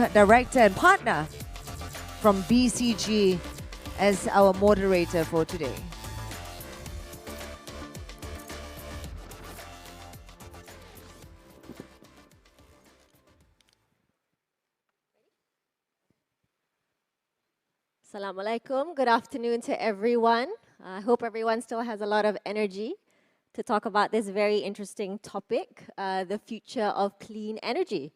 Managing Director and Partner from BCG as our moderator for today. Assalamu alaikum. Good afternoon to everyone. I hope everyone still has a lot of energy to talk about this very interesting topic, the future of clean energy.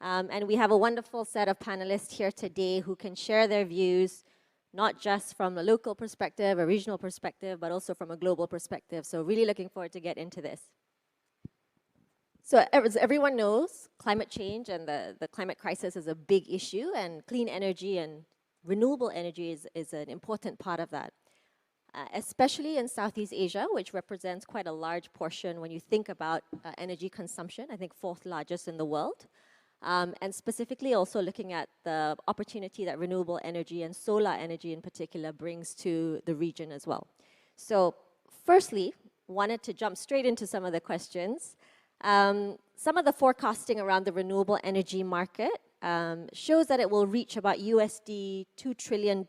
And we have a wonderful set of panelists here today who can share their views, not just from a local perspective, a regional perspective, but also from a global perspective. So really looking forward to get into this. So as everyone knows, climate change and the climate crisis is a big issue, and clean energy and renewable energy is an important part of that, especially in Southeast Asia, which represents quite a large portion when you think about energy consumption, I think fourth largest in the world, and specifically also looking at the opportunity that renewable energy and solar energy in particular brings to the region as well. So firstly, wanted to jump straight into some of the questions. Some of the forecasting around the renewable energy market shows that it will reach about USD $2 trillion.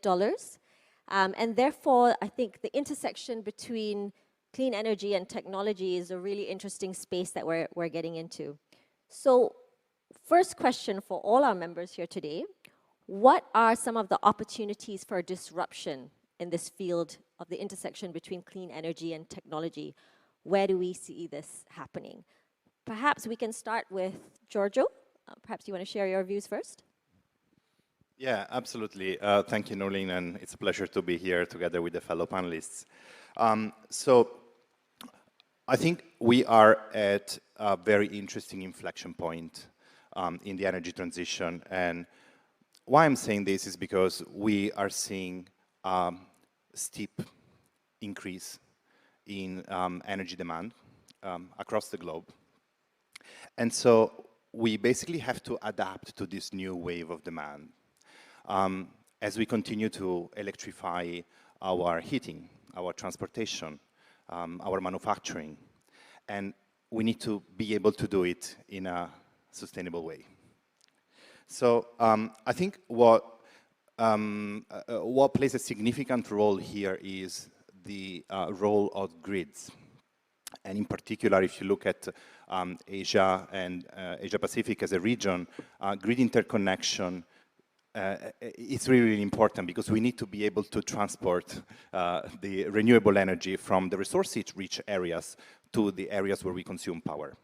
And therefore, I think the intersection between clean energy and technology is a really interesting space that we're getting into. So first question for all our members here today, what are some of the opportunities for disruption in this field of the intersection between clean energy and technology? Where do we see this happening? Perhaps we can start with Giorgio. Perhaps you want to share your views first? Yeah, absolutely. Thank you, Norlene, and it's a pleasure to be here together with the fellow panelists. So I think we are at a very interesting inflection point in the energy transition. And why I'm saying this is because we are seeing a steep increase in energy demand across the globe. And so we basically have to adapt to this new wave of demand as we continue to electrify our heating, our transportation, our manufacturing. And we need to be able to do it in a sustainable way. So I think what plays a significant role here is the role of grids. And in particular, if you look at Asia and Asia-Pacific as a region, grid interconnection is really, really important because we need to be able to transport the renewable energy from the resource-rich areas to the areas where we consume power.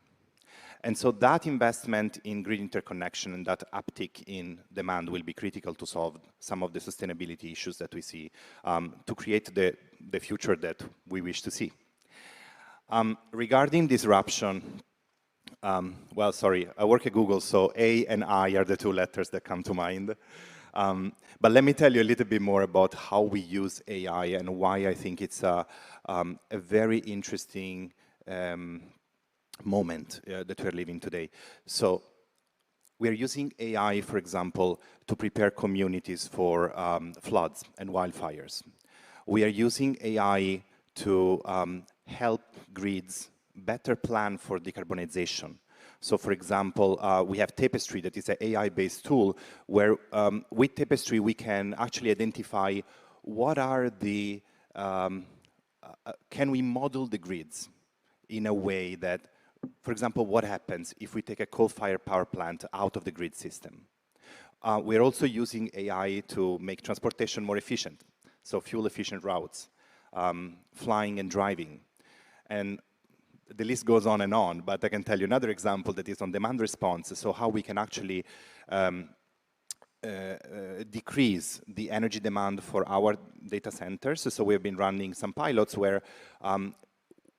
And so that investment in grid interconnection and that uptick in demand will be critical to solve some of the sustainability issues that we see to create the future that we wish to see. Regarding disruption, well, sorry, I work at Google, so A and I are the two letters that come to mind. But let me tell you a little bit more about how we use AI and why I think it's a very interesting moment that we're living today. So we're using AI, for example, to prepare communities for floods and wildfires. We are using AI to help grids better plan for decarbonization. So for example, we have Tapestry, that is an AI-based tool where with Tapestry we can actually identify what are the, can we model the grids in a way that, for example, what happens if we take a coal-fired power plant out of the grid system? We're also using AI to make transportation more efficient, so fuel-efficient routes, flying and driving. And the list goes on, but I can tell you another example that is on demand response, so how we can actually decrease the energy demand for our data centers. So we've been running some pilots where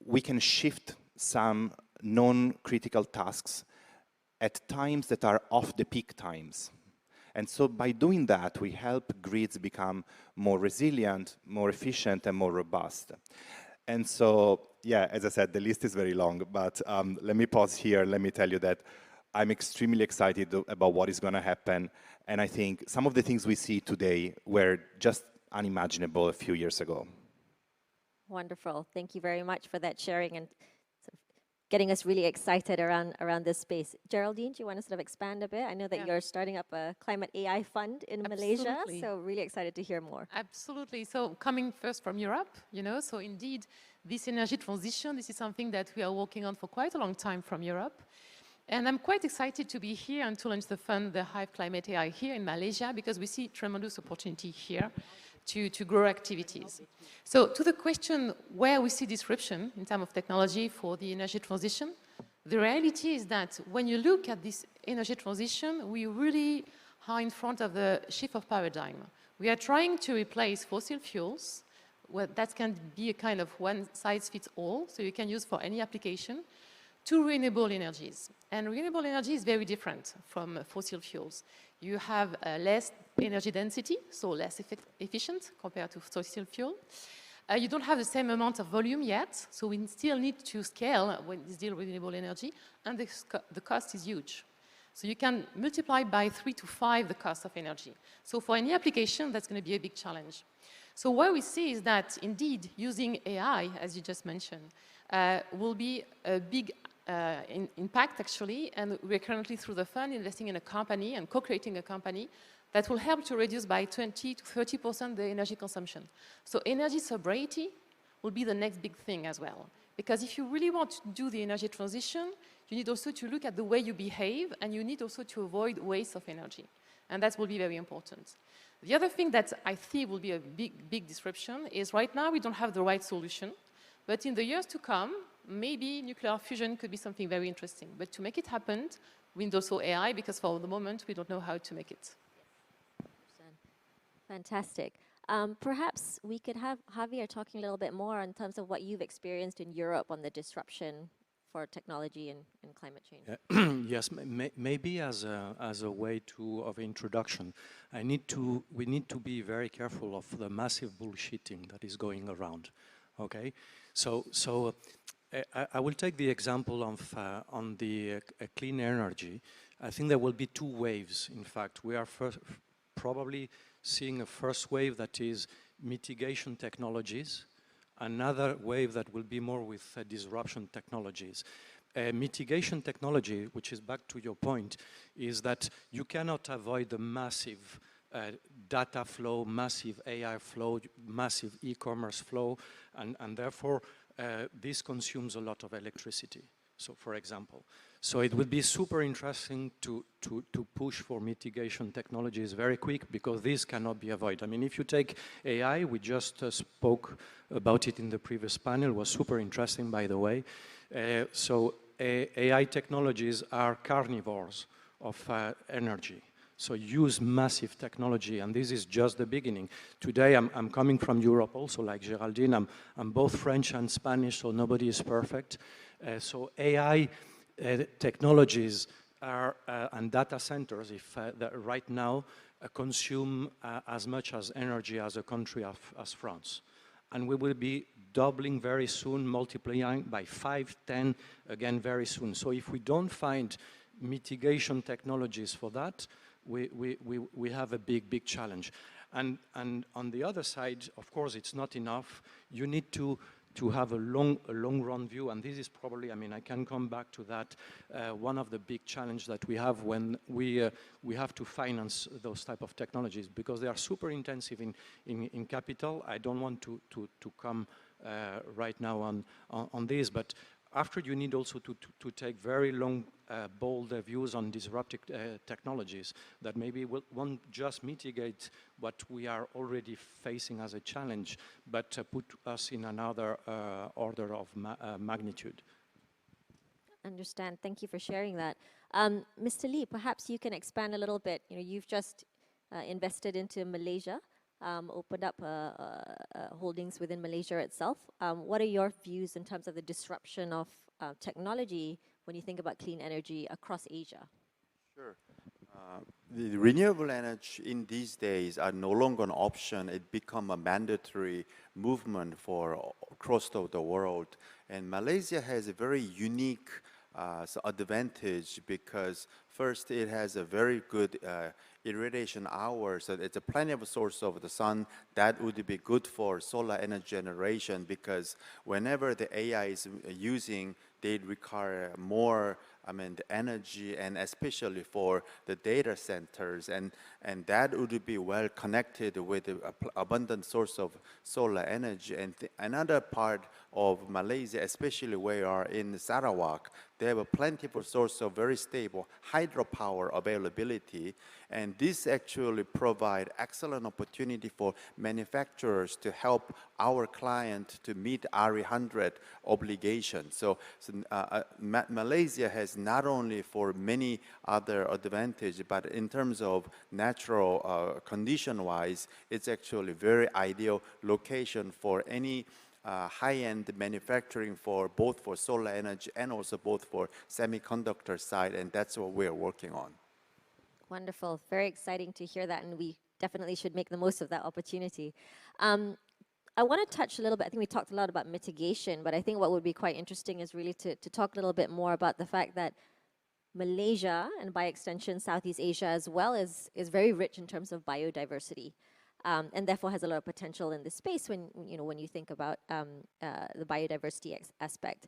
we can shift some non-critical tasks at times that are off the peak times. And so by doing that, we help grids become more resilient, more efficient, and more robust. And so, yeah, as I said, the list is very long, but let me pause here. Let me tell you that I'm extremely excited about what is going to happen. And I think some of the things we see today were just unimaginable a few years ago. Wonderful. Thank you very much for that sharing. And getting us really excited around this space. Géraldine, do you want to sort of expand a bit? I know that you're starting up a climate AI fund in Malaysia, so really excited to hear more. Absolutely. So coming first from Europe, so indeed, this energy transition, this is something that we are working on for quite a long time from Europe. And I'm quite excited to be here and to launch the fund, the Hive Climate AI, here in Malaysia, because we see tremendous opportunity here to grow activities. So to the question where we see disruption in terms of technology for the energy transition, the reality is that when you look at this energy transition, we really are in front of the shift of paradigm. We are trying to replace fossil fuels. Well, that can be a kind of one-size-fits-all, so you can use for any application, to renewable energies. And renewable energy is very different from fossil fuels. You have less energy density, so less efficient compared to fossil fuel. You don't have the same amount of volume yet, so we still need to scale when it's deal with renewable energy, and the cost is huge. So you can multiply by 3 to 5 the cost of energy. So for any application, that's going to be a big challenge. So what we see is that, indeed, using AI, as you just mentioned, will be a big impact, actually, and we're currently, through the fund, investing in a company and co-creating a company that will help to reduce by 20 to 30% the energy consumption. So energy sobriety will be the next big thing as well. Because if you really want to do the energy transition, you need also to look at the way you behave, and you need also to avoid waste of energy. And that will be very important. The other thing that I think will be a big disruption is right now we don't have the right solution. But in the years to come, maybe nuclear fusion could be something very interesting. But to make it happen, we need also AI, because for the moment, we don't know how to make it. Fantastic. Perhaps we could have Javier talking a little bit more in terms of what you've experienced in Europe on the disruption for technology and climate change. Yes, maybe as a way of introduction, we need to be very careful of the massive bullshitting that is going around. Okay, so I will take the example of on the clean energy. I think there will be 2 waves. In fact, we are probably seeing a first wave that is mitigation technologies, another wave that will be more with disruption technologies. Mitigation technology, which is back to your point, is that you cannot avoid the massive data flow, massive AI flow, massive e-commerce flow, and therefore this consumes a lot of electricity. So, for example, so it would be super interesting to push for mitigation technologies very quick, because this cannot be avoided. I mean, if you take AI, we just spoke about it in the previous panel, was super interesting, by the way. So AI technologies are carnivores of energy. So use massive technology, and this is just the beginning. Today, I'm coming from Europe also, like Géraldine. I'm both French and Spanish, so nobody is perfect. So AI technologies are, and data centers, right now, consume as much as energy as a country as France. And we will be doubling very soon, multiplying by 5, 10, again very soon. So if we don't find mitigation technologies for that, we have a big challenge. And on the other side, of course, it's not enough. You need to have a long run view, and this is probably, I mean, I can come back to that, one of the big challenges that we have when we have to finance those type of technologies, because they are super intensive in capital. I don't want to come right now on this, but after you need also to take very long, bold views on disruptive technologies that maybe won't just mitigate what we are already facing as a challenge, but put us in another order of magnitude. Understand. Thank you for sharing that. Mr. Lee, perhaps you can expand a little bit. You've just invested into Malaysia, opened up holdings within Malaysia itself. What are your views in terms of the disruption of technology when you think about clean energy across Asia? Sure. The renewable energy in these days are no longer an option. It become a mandatory movement for across the world. And Malaysia has a very unique advantage, because first, it has a very good irradiation hours. So it's a plenty of source of the sun that would be good for solar energy generation, because whenever the AI is using they require more, the energy, and especially for the data centers, and that would be well connected with the abundant source of solar energy. And another part of Malaysia, especially where you are in Sarawak, they have a plentiful source of very stable hydropower availability, and this actually provide excellent opportunity for manufacturers to help our client to meet RE100 obligations. So Malaysia has not only for many other advantages, but in terms of natural condition-wise, it's actually very ideal location for any high-end manufacturing for both for solar energy and also both for semiconductor side, and that's what we're working on. Wonderful. Very exciting to hear that, and we definitely should make the most of that opportunity. I want to touch a little bit, I think we talked a lot about mitigation, but I think what would be quite interesting is really to talk a little bit more about the fact that Malaysia, and by extension Southeast Asia as well, is very rich in terms of biodiversity. And therefore has a lot of potential in this space when you think about the biodiversity aspect.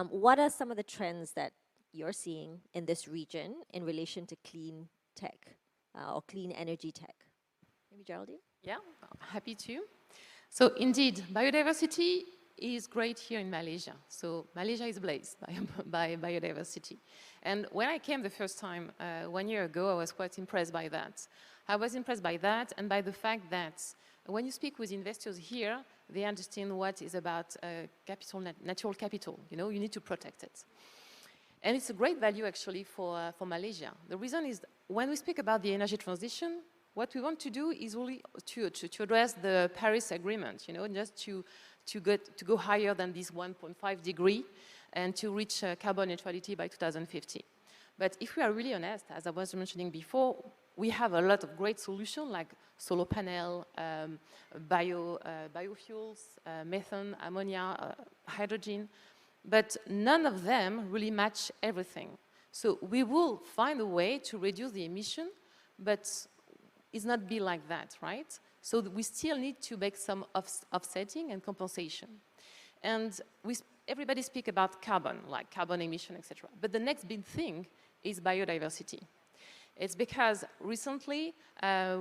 What are some of the trends that you're seeing in this region in relation to clean tech or clean energy tech? Maybe Géraldine? Yeah, happy to. So indeed, biodiversity is great here in Malaysia. So Malaysia is blazed by biodiversity. And when I came the first time 1 year ago, I was quite impressed by that. I was impressed by that and by the fact that when you speak with investors here, they understand what is about capital, natural capital. You need to protect it. And it's a great value actually for Malaysia. The reason is when we speak about the energy transition, what we want to do is really to address the Paris Agreement, just to go higher than this 1.5 degree and to reach carbon neutrality by 2050. But if we are really honest, as I was mentioning before, we have a lot of great solutions like solar panel, biofuels, methane, ammonia, hydrogen, but none of them really match everything. So we will find a way to reduce the emission, but it's not be like that, right? So we still need to make some offsetting and compensation. And everybody speak about carbon, like carbon emission, etc. But the next big thing is biodiversity. It's because recently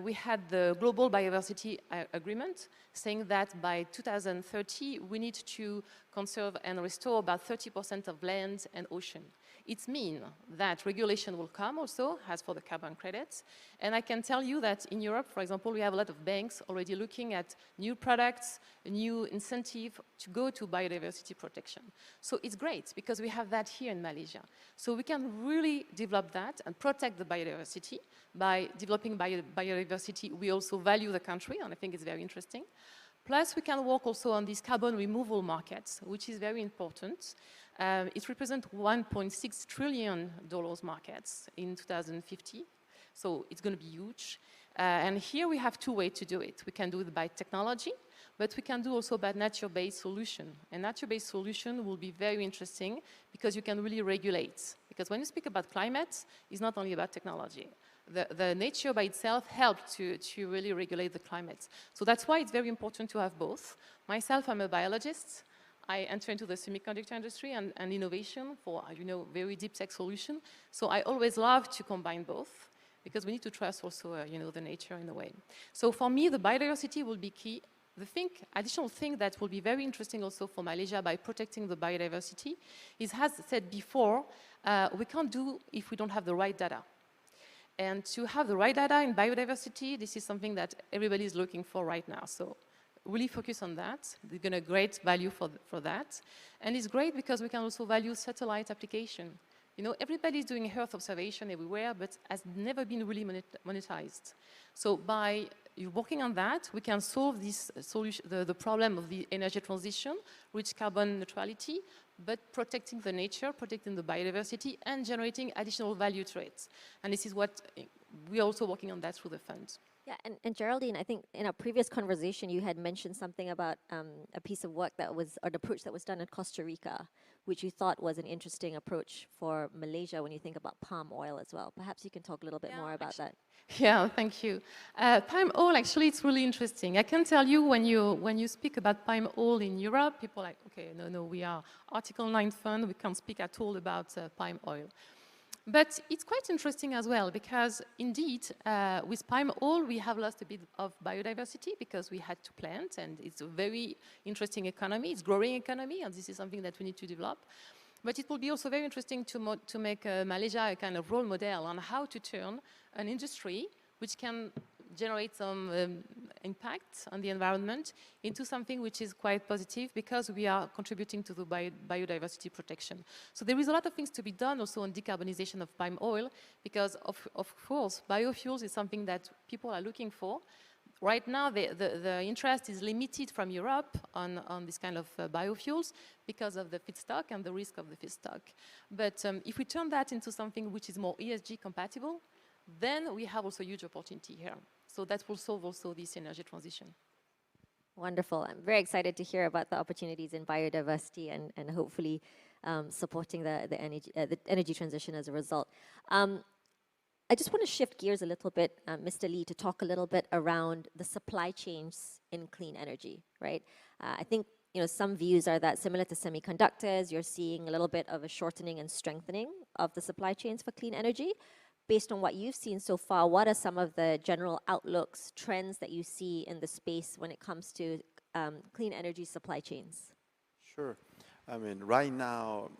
we had the Global Biodiversity Agreement saying that by 2030 we need to conserve and restore about 30% of land and ocean. It means that regulation will come also, as for the carbon credits. And I can tell you that in Europe, for example, we have a lot of banks already looking at new products, new incentive to go to biodiversity protection. So it's great because we have that here in Malaysia. So we can really develop that and protect the biodiversity. By developing biodiversity, we also value the country, and I think it's very interesting. Plus, we can work also on these carbon removal markets, which is very important. It represents $1.6 trillion markets in 2050. So it's going to be huge. And here we have two ways to do it. We can do it by technology, but we can do also by nature-based solution. And nature-based solution will be very interesting because you can really regulate. Because when you speak about climate, it's not only about technology. The nature by itself helps to really regulate the climate. So that's why it's very important to have both. Myself, I'm a biologist. I enter into the semiconductor industry and innovation for, very deep tech solution. So I always love to combine both because we need to trust also, the nature in a way. So for me, the biodiversity will be key. The additional thing that will be very interesting also for Malaysia by protecting the biodiversity is, as I said before, we can't do if we don't have the right data. And to have the right data in biodiversity, this is something that everybody is looking for right now. So really focus on that. They're going to great value for that. And it's great because we can also value satellite application. Everybody's doing Earth observation everywhere, but has never been really monetized. So by working on that, we can solve this the problem of the energy transition, reach carbon neutrality, but protecting the nature, protecting the biodiversity, and generating additional value to it. And this is what we're also working on that through the fund. Yeah, and Geraldine, I think in our previous conversation, you had mentioned something about a piece of work that was, or an approach that was done in Costa Rica, which you thought was an interesting approach for Malaysia when you think about palm oil as well. Perhaps you can talk a little bit more about that. Yeah, thank you. Palm oil, actually, it's really interesting. I can tell you when you speak about palm oil in Europe, people are like, okay, no, we are Article 9 fund, we can't speak at all about palm oil. But it's quite interesting as well because indeed, with palm oil, we have lost a bit of biodiversity because we had to plant, and it's a very interesting economy. It's growing economy, and this is something that we need to develop. But it will be also very interesting to make Malaysia a kind of role model on how to turn an industry which can generate some impact on the environment into something which is quite positive because we are contributing to the biodiversity protection. So there is a lot of things to be done also on decarbonization of palm oil because of course biofuels is something that people are looking for. Right now the interest is limited from Europe on this kind of biofuels because of the feedstock and the risk of the feedstock. But if we turn that into something which is more ESG compatible, then we have also a huge opportunity here. So that will solve also this energy transition. Wonderful. I'm very excited to hear about the opportunities in biodiversity and hopefully supporting the energy transition as a result. I just want to shift gears a little bit, Mr. Lee, to talk a little bit around the supply chains in clean energy, right? I think some views are that similar to semiconductors, you're seeing a little bit of a shortening and strengthening of the supply chains for clean energy. Based on what you've seen so far, what are some of the general outlooks, trends that you see in the space when it comes to clean energy supply chains? Sure. I mean, right now,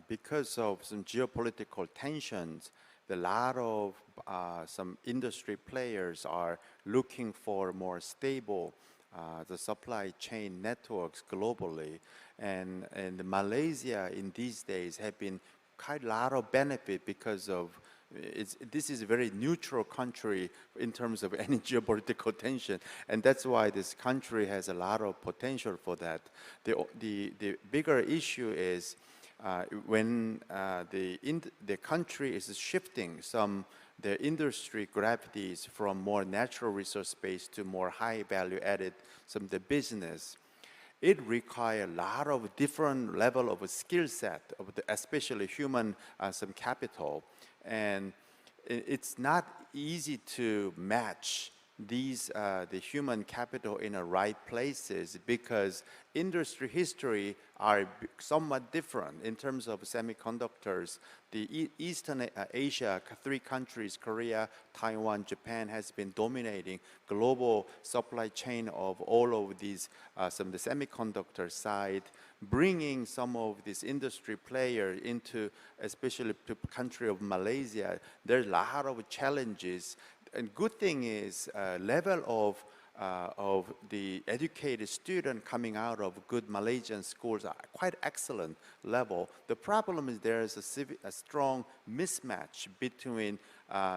because of some geopolitical tensions, a lot of some industry players are looking for more stable the supply chain networks globally. And Malaysia in these days have been quite a lot of benefit because of this is a very neutral country in terms of any geopolitical tension, and that's why this country has a lot of potential for that. The bigger issue is when the country is shifting the industry gravities from more natural resource base to more high value added some of the business. It requires a lot of different level of a skill set, especially human some capital. And it's not easy to match these the human capital in the right places because industry history are somewhat different in terms of semiconductors. The Eastern Asia, 3 countries, Korea, Taiwan, Japan, has been dominating global supply chain of all of these, some of the semiconductor side, bringing some of this industry player into, especially the country of Malaysia. There's a lot of challenges. And good thing is level of the educated student coming out of good Malaysian schools are quite excellent level. The problem is there is a strong mismatch between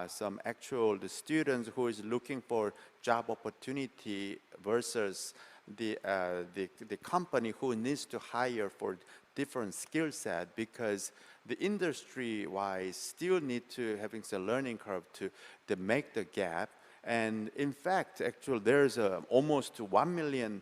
some actual the students who is looking for job opportunity versus the company who needs to hire for different skill set, because the industry-wise still need to having some learning curve to make the gap. And in fact, actually, there's almost 1 million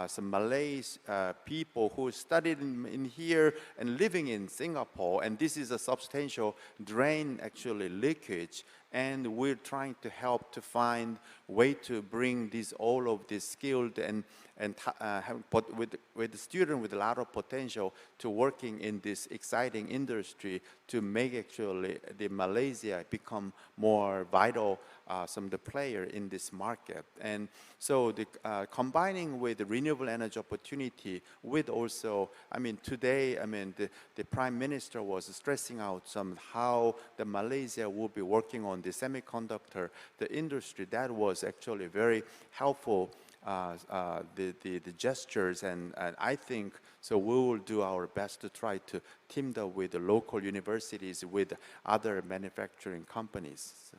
some Malays people who studied in here and living in Singapore, and this is a substantial drain, actually, leakage. And we're trying to help to find way to bring all of this skilled and with the student with a lot of potential to working in this exciting industry to make actually the Malaysia become more vital some of the player in this market. And so the combining with the renewable energy opportunity with also, I mean, today, I mean, the Prime Minister was stressing out how the Malaysia will be working on the semiconductor, the industry. That was actually very helpful, the gestures, and I think, so we will do our best to try to team up with the local universities, with other manufacturing companies.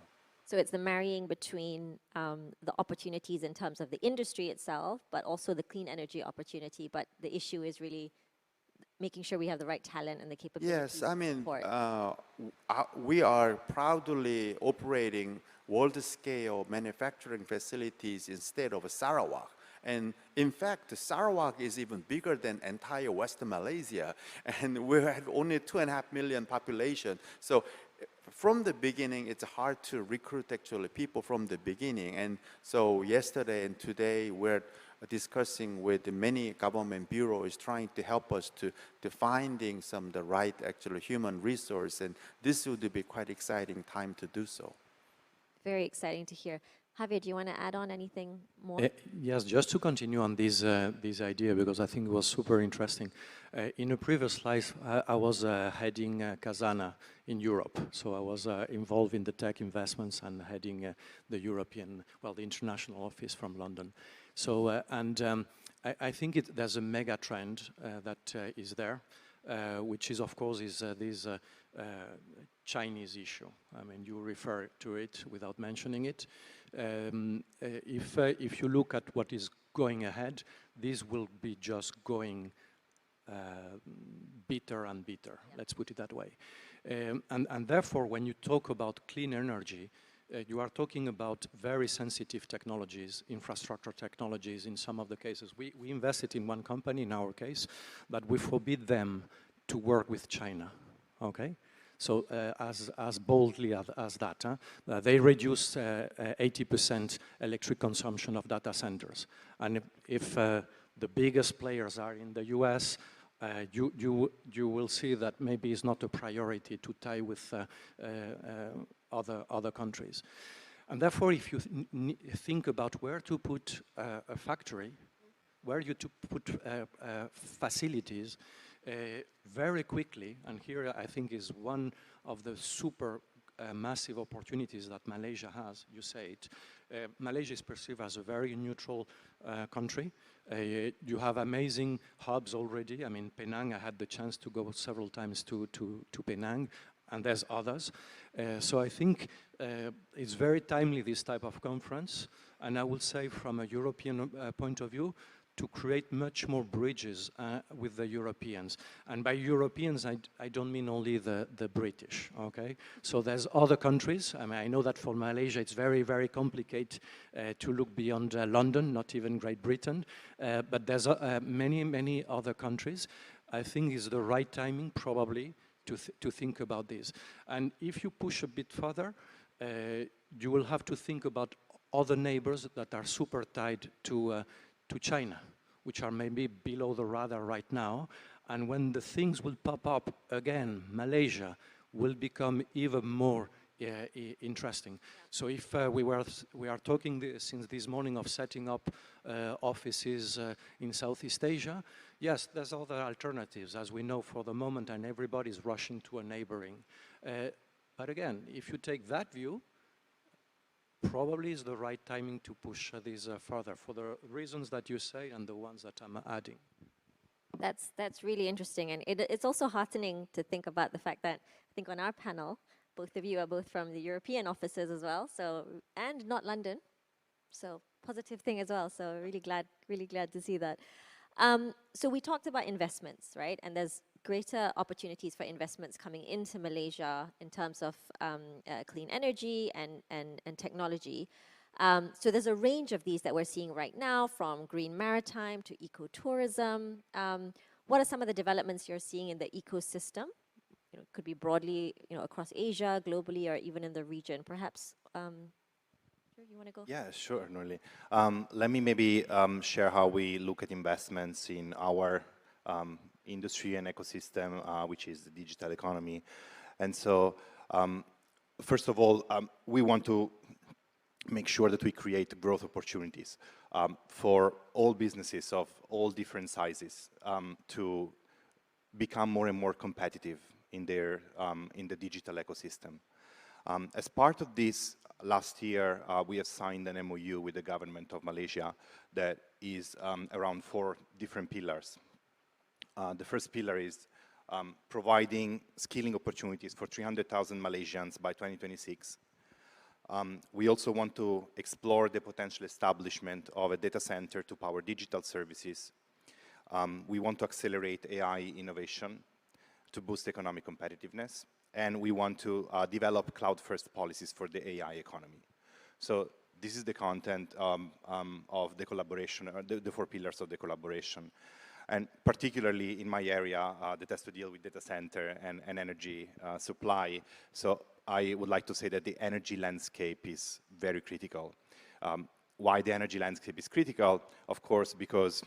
So it's the marrying between the opportunities in terms of the industry itself, but also the clean energy opportunity. But the issue is really making sure we have the right talent and the capabilities Yes, I mean, support. we are proudly operating world-scale manufacturing facilities instead of Sarawak. And in fact, Sarawak is even bigger than entire Western Malaysia, and we have only 2.5 million population. So from the beginning, it's hard to recruit actually people from the beginning. And so yesterday and today, we're discussing with many government bureaus trying to help us to finding some the right actually human resource, and this would be quite exciting time to do so. Very exciting to hear. Javier, do you want to add on anything more? Yes, just to continue on this idea, because I think it was super interesting. In a previous life, I was heading Kazana in Europe. So I was involved in the tech investments and heading the European, well, the international office from London. So, I think there's a mega trend that is there, which is, of course, this Chinese issue. I mean, you refer to it without mentioning it. If you look at what is going ahead, this will be just going bitter and bitter, let's put it that way. And therefore, when you talk about clean energy, you are talking about very sensitive technologies, infrastructure technologies in some of the cases. We invested in one company in our case, but we forbid them to work with China, okay? So as boldly as that, they reduce 80% electric consumption of data centers. And if the biggest players are in the US, you will see that maybe it's not a priority to tie with other countries. And therefore, if you think about where to put a factory, where you to put facilities, very quickly, and here I think is one of the super massive opportunities that Malaysia has, you say it. Malaysia is perceived as a very neutral country. You have amazing hubs already. I mean, Penang, I had the chance to go several times to Penang, and there's others. So I think it's very timely, this type of conference, and I will say from a European point of view, to create much more bridges with the Europeans. And by Europeans, I don't mean only the British, okay? So there's other countries. I mean, I know that for Malaysia, it's very, very complicated to look beyond London, not even Great Britain. But there's many, many other countries. I think it's the right timing, probably, to think about this. And if you push a bit further, you will have to think about other neighbors that are super tied to China, which are maybe below the radar right now. And when the things will pop up again, Malaysia will become even more interesting. So if we are talking since this morning of setting up offices in Southeast Asia, yes, there's other alternatives, as we know for the moment, and everybody's rushing to a neighboring. But again, if you take that view, probably is the right timing to push this further for the reasons that you say and the ones that I'm adding. That's really interesting, and it's also heartening to think about the fact that I think on our panel, both of you are both from the European offices as well, so and not London, so positive thing as well. So really glad to see that. So we talked about investments, right? And there's greater opportunities for investments coming into Malaysia in terms of clean energy and technology. So there's a range of these that we're seeing right now, from green maritime to ecotourism. What are some of the developments you're seeing in the ecosystem? You know, could be broadly, you know, across Asia, globally, or even in the region. Perhaps, you want to go? Yeah, sure, Norli. Let me maybe share how we look at investments in our industry and ecosystem, which is the digital economy. And so, first of all, we want to make sure that we create growth opportunities for all businesses of all different sizes to become more and more competitive in their in the digital ecosystem. As part of this, last year we have signed an MOU with the government of Malaysia that is around 4 different pillars. The first pillar is providing skilling opportunities for 300,000 Malaysians by 2026. We also want to explore the potential establishment of a data center to power digital services. We want to accelerate AI innovation to boost economic competitiveness, and we want to develop cloud-first policies for the AI economy. So this is the content of the collaboration, the 4 pillars of the collaboration. And particularly in my area, that has to deal with data center and energy supply. So I would like to say that the energy landscape is very critical. Why the energy landscape is critical? Of course, because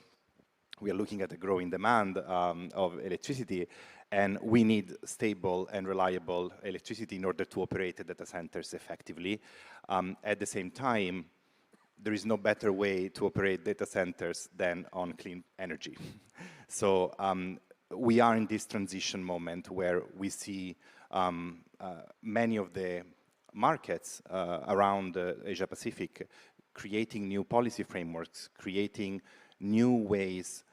we are looking at a growing demand of electricity, and we need stable and reliable electricity in order to operate the data centers effectively. At the same time, there is no better way to operate data centers than on clean energy. So we are in this transition moment where we see many of the markets around Asia Pacific creating new policy frameworks, creating new ways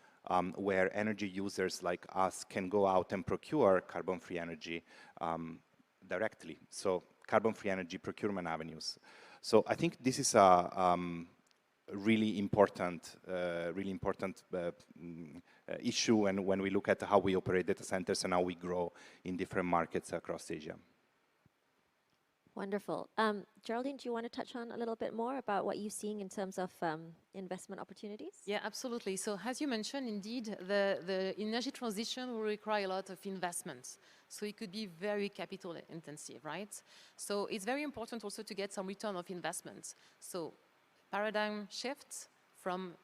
where energy users like us can go out and procure carbon-free energy directly. So carbon-free energy procurement avenues. So I think this is a really important issue, and when we look at how we operate data centers and how we grow in different markets across Asia. Wonderful. Géraldine, do you want to touch on a little bit more about what you're seeing in terms of investment opportunities? Yeah, absolutely. So as you mentioned, indeed, the energy transition will require a lot of investments. So it could be very capital intensive, right? So it's very important also to get some return of investments. So paradigm shift from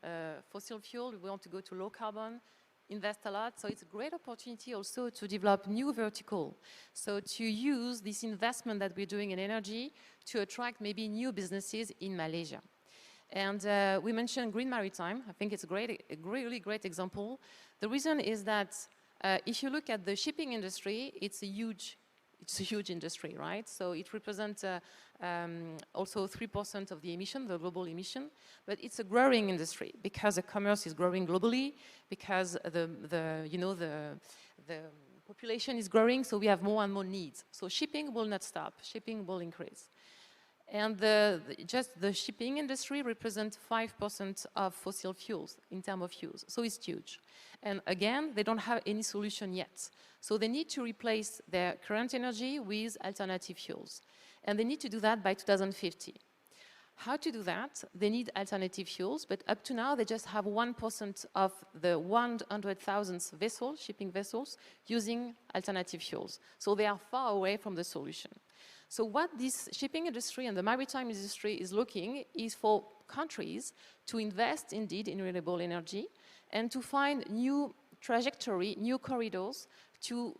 fossil fuel, we want to go to low carbon, invest a lot. So it's a great opportunity also to develop new vertical. So to use this investment that we're doing in energy to attract maybe new businesses in Malaysia. And we mentioned green maritime. I think it's a really great example. The reason is that if you look at the shipping industry, it's a huge industry, right? So it represents also 3% of the emission, the global emission, but it's a growing industry because the commerce is growing globally, because the population is growing, so we have more and more needs. So shipping will not stop, shipping will increase. And just the shipping industry represents 5% of fossil fuels in terms of use, so it's huge. And again, they don't have any solution yet. So they need to replace their current energy with alternative fuels. And they need to do that by 2050. How to do that? They need alternative fuels, but up to now, they just have 1% of the 100,000 vessels, shipping vessels, using alternative fuels. So they are far away from the solution. So what this shipping industry and the maritime industry is looking is for countries to invest indeed in renewable energy and to find new trajectory, new corridors to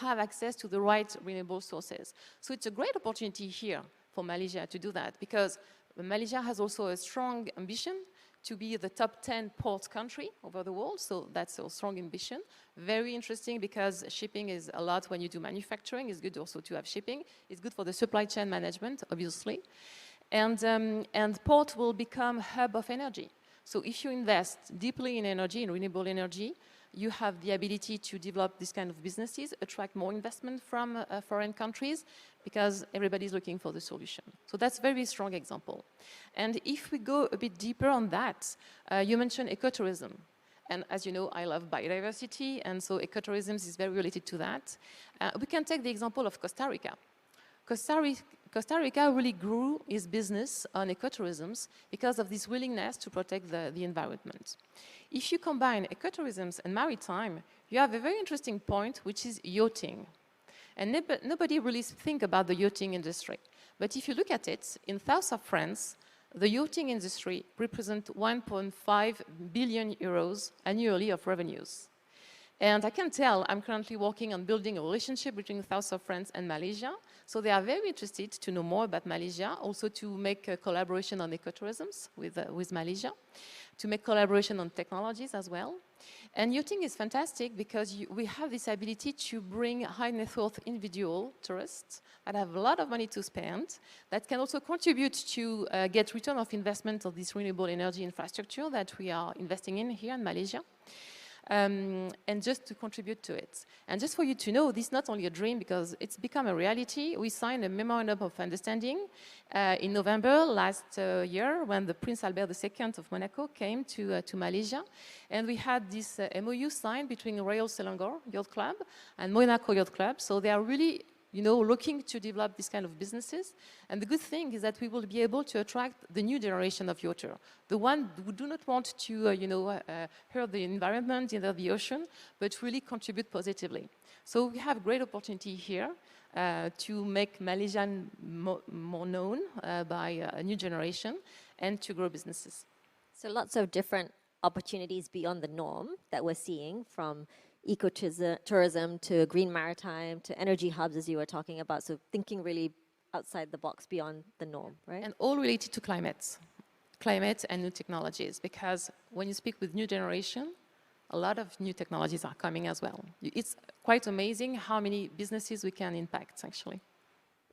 have access to the right renewable sources. So it's a great opportunity here for Malaysia to do that, because Malaysia has also a strong ambition to be the top 10 port country over the world, so that's a strong ambition. Very interesting, because shipping is a lot when you do manufacturing. It's good also to have shipping. It's good for the supply chain management, obviously. And port will become a hub of energy. So if you invest deeply in energy, in renewable energy, you have the ability to develop this kind of businesses, attract more investment from foreign countries, because everybody's looking for the solution. So that's a very strong example. And if we go a bit deeper on that, you mentioned ecotourism. And as you know, I love biodiversity, and so ecotourism is very related to that. We can take the example of Costa Rica. Costa Rica really grew its business on ecotourism because of this willingness to protect the environment. If you combine ecotourism and maritime, you have a very interesting point, which is yachting. And nobody really thinks about the yachting industry. But if you look at it, in south of France, the yachting industry represents 1.5 billion euros annually of revenues. And I can tell I'm currently working on building a relationship between the south of France and Malaysia. So they are very interested to know more about Malaysia, also to make a collaboration on ecotourism with Malaysia, to make collaboration on technologies as well. And yachting is fantastic because we have this ability to bring high net worth individual tourists that have a lot of money to spend, that can also contribute to get return of investment of this renewable energy infrastructure that we are investing in here in Malaysia. and just to contribute to it. And just for you to know, this is not only a dream because it's become a reality. We signed a memorandum of understanding in November last year when the Prince Albert II of Monaco came to Malaysia. And we had this MOU signed between Royal Selangor Yacht Club and Monaco Yacht Club. So they are really looking to develop this kind of businesses. And the good thing is that we will be able to attract the new generation of yachter, the one who do not want to, hurt the environment, the ocean, but really contribute positively. So we have great opportunity here to make Malaysian more known by a new generation and to grow businesses. So lots of different opportunities beyond the norm that we're seeing, from ecotourism to green maritime to energy hubs, as you were talking about. So thinking really outside the box, beyond the norm, right? And all related to climate and new technologies, because when you speak with new generation, a lot of new technologies are coming as well. It's quite amazing how many businesses we can impact, actually.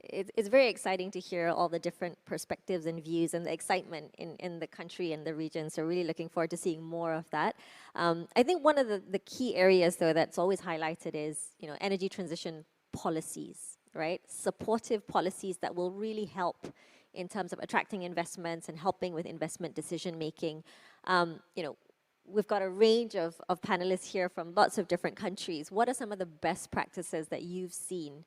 It's very exciting to hear all the different perspectives and views and the excitement in the country and the region. So really looking forward to seeing more of that. I think one of the key areas, though, that's always highlighted is, energy transition policies, right? Supportive policies that will really help in terms of attracting investments and helping with investment decision making. We've got a range of panelists here from lots of different countries. What are some of the best practices that you've seen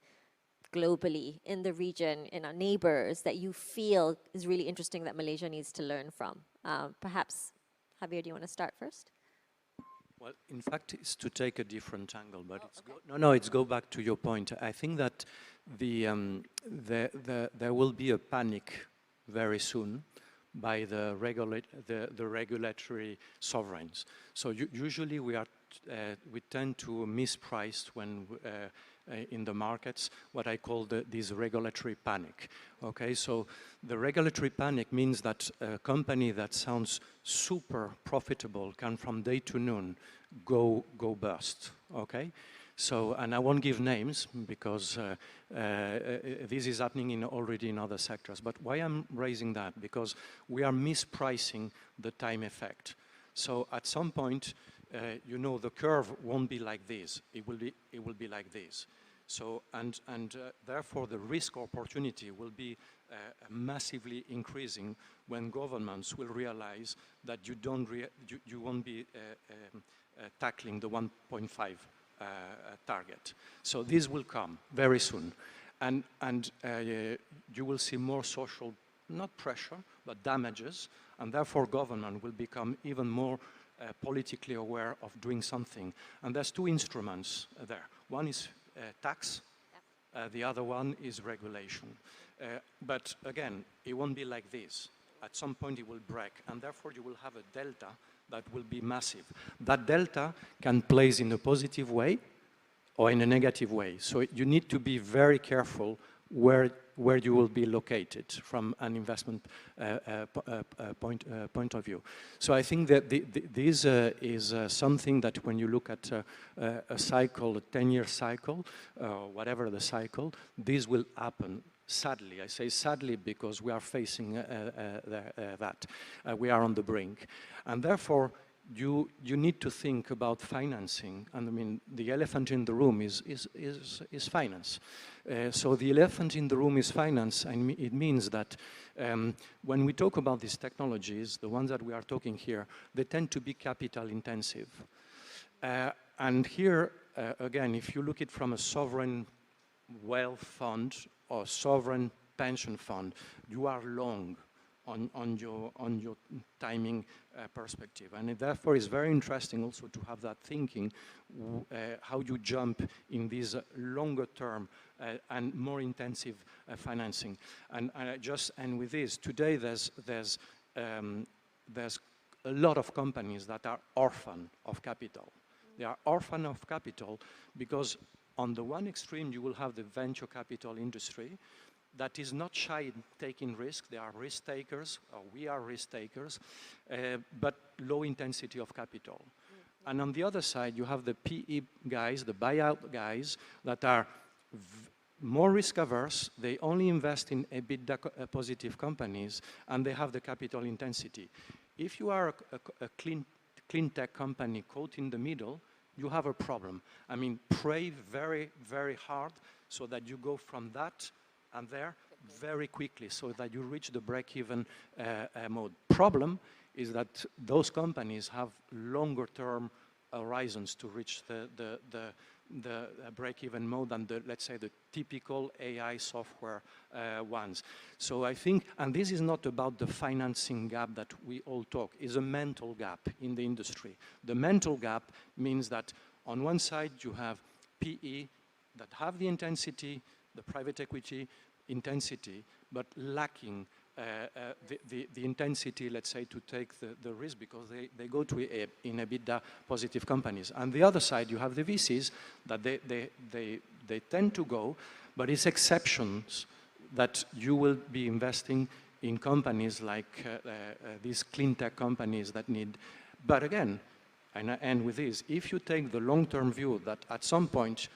globally, in the region, in our neighbors, that you feel is really interesting that Malaysia needs to learn from? Perhaps, Javier, do you want to start first? Well, in fact, it's to take a different angle, but it's go back to your point. I think that there will be a panic very soon by the regulatory sovereigns. So usually we tend to misprice when in the markets what I call this regulatory panic. Okay, so the regulatory panic means that a company that sounds super profitable can from day to noon go bust. Okay, so, and I won't give names because this is happening already in other sectors. But why I'm raising that? Because we are mispricing the time effect. So at some point, the curve won't be like this. It will be like this. So, and therefore the risk opportunity will be massively increasing when governments will realize that you won't be tackling the 1.5 target. So this will come very soon. And you will see more social, not pressure, but damages, and therefore government will become even more politically aware of doing something. And there's two instruments there. One is tax, the other one is regulation. But again, it won't be like this. At some point it will break, and therefore you will have a delta that will be massive. That delta can place in a positive way or in a negative way. So you need to be very careful where you will be located from an investment point of view. So I think that this is something that when you look at a cycle, a 10-year cycle, whatever the cycle, this will happen. Sadly, I say sadly because we are facing that. We are on the brink. And therefore, you need to think about financing. And I mean, the elephant in the room is finance. So the elephant in the room is finance, and it means that when we talk about these technologies, the ones that we are talking here, they tend to be capital intensive. And here, again, if you look at it from a sovereign wealth fund or sovereign pension fund, you are long on your timing perspective. And it therefore is very interesting also to have that thinking, how you jump in this longer term and more intensive financing. And I just end with this. Today there's a lot of companies that are orphan of capital. They are orphan of capital because on the one extreme you will have the venture capital industry that is not shy in taking risks. They are risk takers, or we are risk takers, but low intensity of capital. And on the other side, you have the PE guys, the buyout guys, that are more risk averse. They only invest in EBITDA positive companies, and they have the capital intensity. If you are a clean tech company caught in the middle, you have a problem. I mean, pray very, very hard so that you go from that and there very quickly so that you reach the break-even mode. Problem is that those companies have longer-term horizons to reach the break-even mode than let's say the typical AI software ones. So I think, and this is not about the financing gap that we all talk, it's a mental gap in the industry. The mental gap means that on one side you have PE that have the intensity, the private equity intensity, but lacking the intensity, let's say, to take the risk because they go to in EBITDA positive companies. On the other side, you have the VCs that they tend to go, but it's exceptions that you will be investing in companies like these clean tech companies that need. But again, and I end with this, if you take the long-term view that at some point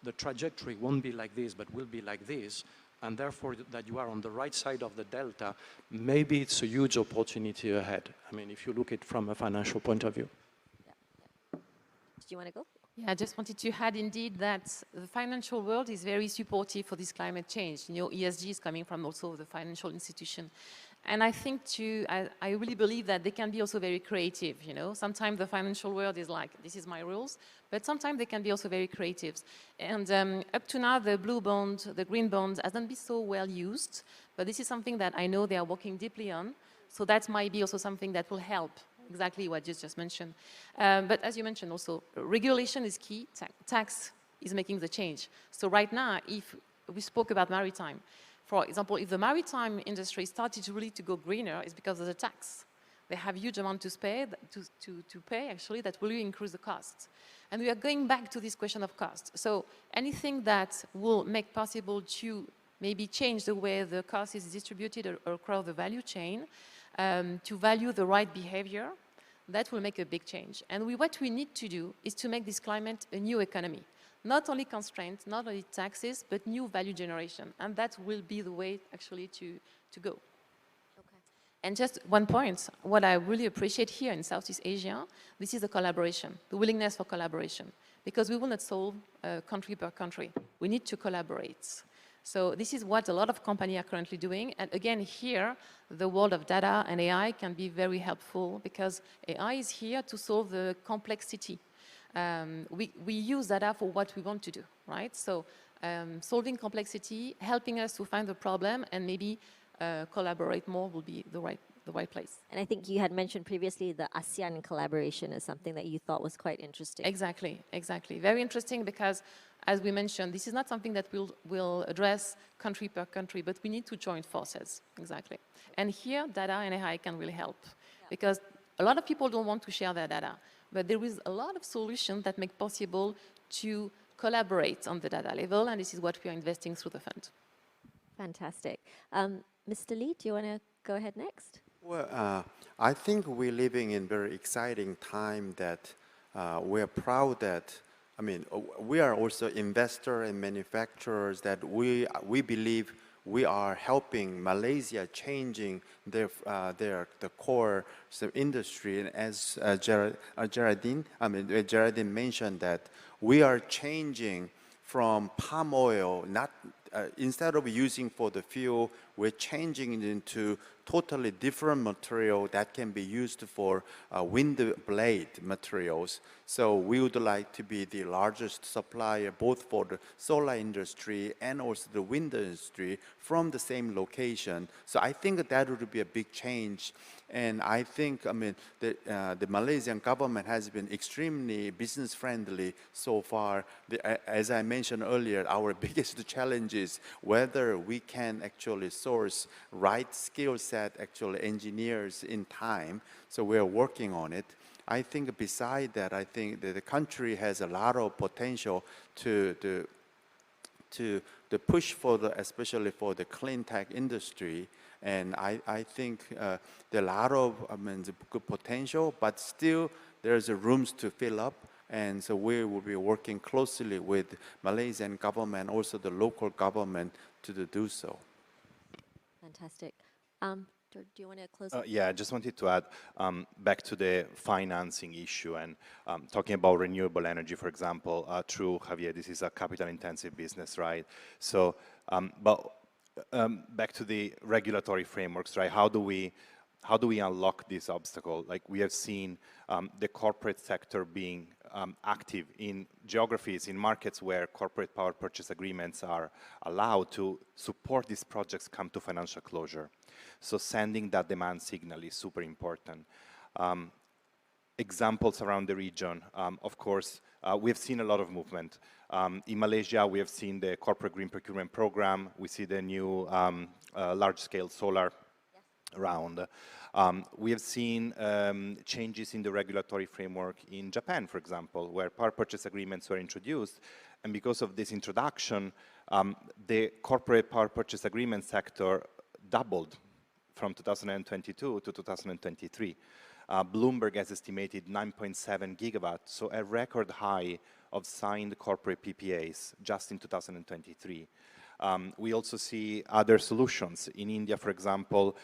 the trajectory won't be like this, but will be like this, and therefore that you are on the right side of the delta, maybe it's a huge opportunity ahead. I mean, if you look at it from a financial point of view. Yeah. Do you want to go? Yeah, I just wanted to add indeed that the financial world is very supportive for this climate change. You know, ESG is coming from also the financial institution. And I think I really believe that they can be also very creative, you know. Sometimes the financial world is like, this is my rules, but sometimes they can be also very creative. And up to now, the blue bond, the green bond hasn't been so well used, but this is something that I know they are working deeply on. So that might be also something that will help, exactly what you just mentioned. But as you mentioned also, regulation is key, tax is making the change. So right now, if we spoke about maritime, for example, if the maritime industry started to really to go greener, it's because of the tax. They have huge amount to pay actually that will really increase the costs. And we are going back to this question of cost. So anything that will make possible to maybe change the way the cost is distributed or across the value chain, to value the right behavior, that will make a big change. And what we need to do is to make this climate a new economy. Not only constraints, not only taxes, but new value generation. And that will be the way actually to go. Okay. And just one point, what I really appreciate here in Southeast Asia, this is the collaboration, the willingness for collaboration. Because we will not solve country per country. We need to collaborate. So this is what a lot of companies are currently doing. And again, here, the world of data and AI can be very helpful because AI is here to solve the complexity. We use data for what we want to do, right? So solving complexity, helping us to find the problem, and maybe collaborate more will be the right place. And I think you had mentioned previously the ASEAN collaboration is something that you thought was quite interesting. Exactly, exactly. Very interesting because, as we mentioned, this is not something that will address country per country, but we need to join forces, exactly. And here, data and AI can really help because a lot of people don't want to share their data. But there is a lot of solutions that make possible to collaborate on the data level, and this is what we are investing through the fund. Fantastic. Mr. Lee, do you want to go ahead next? Well, I think we're living in very exciting time that we're proud that, I mean, we are also investors and manufacturers that we believe we are helping Malaysia changing the core industry. And as Géraldine mentioned that we are changing from palm oil, instead of using for the fuel, we're changing it into totally different material that can be used for wind blade materials. So we would like to be the largest supplier both for the solar industry and also the wind industry from the same location. So I think that would be a big change. And I think, I mean, the Malaysian government has been extremely business friendly so far. As I mentioned earlier, our biggest challenge is whether we can actually source right skill set, actually engineers in time. So we're working on it. I think beside that, I think that the country has a lot of potential to push for especially for the clean tech industry. And I think there are a lot of good potential, but still there's rooms to fill up. And so we will be working closely with Malaysian government, also the local government to do so. Fantastic. Or do you want to close? Yeah, I just wanted to add back to the financing issue and talking about renewable energy, for example. True, Javier, this is a capital-intensive business, right? So, back to the regulatory frameworks, right? How do we unlock this obstacle? Like we have seen the corporate sector being active in geographies, in markets where corporate power purchase agreements are allowed to support these projects come to financial closure. So sending that demand signal is super important. Examples around the region, of course, we have seen a lot of movement. In Malaysia, we have seen the corporate green procurement program. We see the new large-scale solar round. We have seen changes in the regulatory framework in Japan, for example, where power purchase agreements were introduced. And because of this introduction, the corporate power purchase agreement sector doubled from 2022 to 2023. Bloomberg has estimated 9.7 gigawatts, so a record high of signed corporate PPAs just in 2023. We also see other solutions. In India, for example,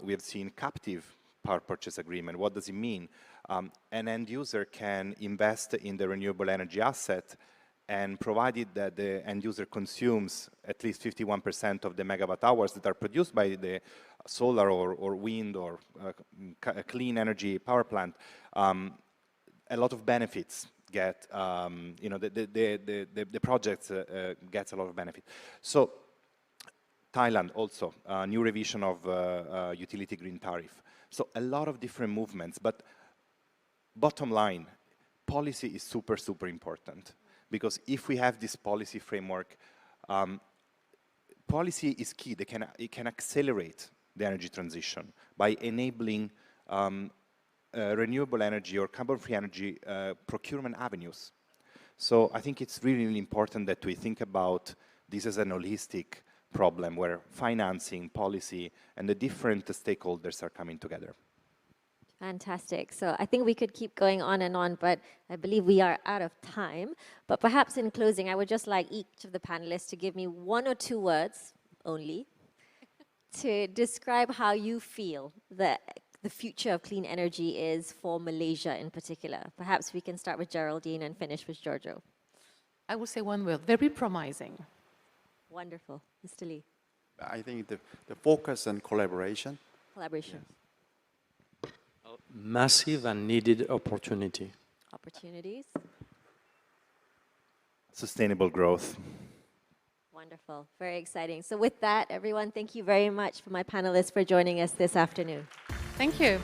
we have seen captive power purchase agreement. What does it mean? An end user can invest in the renewable energy asset, and provided that the end user consumes at least 51% of the megawatt hours that are produced by the solar or wind or clean energy power plant, a lot of benefits get, the projects gets a lot of benefit. So Thailand also, new revision of utility green tariff. So a lot of different movements, but bottom line, policy is super, super important. Because if we have this policy framework, policy is key. It can accelerate the energy transition by enabling renewable energy or carbon-free energy procurement avenues. So I think it's really, really important that we think about this as an holistic problem where financing, policy, and the different stakeholders are coming together. Fantastic. So I think we could keep going on and on, but I believe we are out of time. But perhaps in closing, I would just like each of the panelists to give me 1 or 2 words only to describe how you feel that the future of clean energy is for Malaysia in particular. Perhaps we can start with Géraldine and finish with Giorgio. I will say one word, very promising. Wonderful. Mr. Lee. I think the focus and collaboration. Collaboration. Yes. Massive and needed opportunity. Opportunities. Sustainable growth. Wonderful. Very exciting. So with that, everyone, thank you very much for my panelists for joining us this afternoon. Thank you.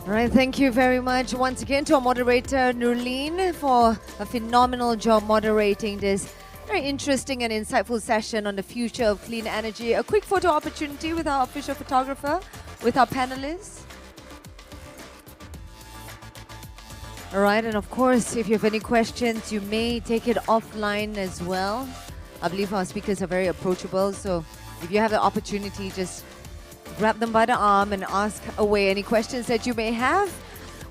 All right, thank you very much once again to our moderator, Nurleen, for a phenomenal job moderating this very interesting and insightful session on the future of clean energy. A quick photo opportunity with our official photographer, with our panelists. All right, and of course, if you have any questions, you may take it offline as well. I believe our speakers are very approachable, so if you have the opportunity, just grab them by the arm and ask away any questions that you may have.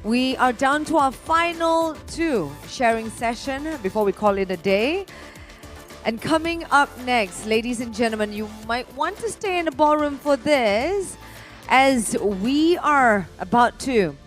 We are down to our final 2 sharing session before we call it a day. And coming up next, ladies and gentlemen, you might want to stay in the ballroom for this, as we are about to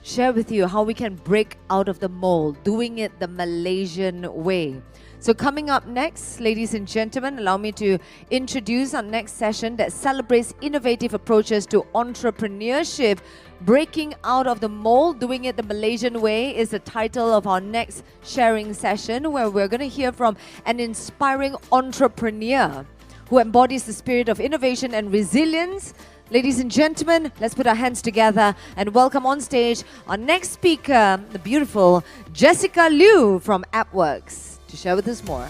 share with you how we can break out of the mold, doing it the Malaysian way. So coming up next, ladies and gentlemen, allow me to introduce our next session that celebrates innovative approaches to entrepreneurship. Breaking out of the mold, doing it the Malaysian way is the title of our next sharing session, where we're going to hear from an inspiring entrepreneur who embodies the spirit of innovation and resilience. Ladies and gentlemen, let's put our hands together and welcome on stage our next speaker, the beautiful Jessica Liu from AppWorks, to share with us more.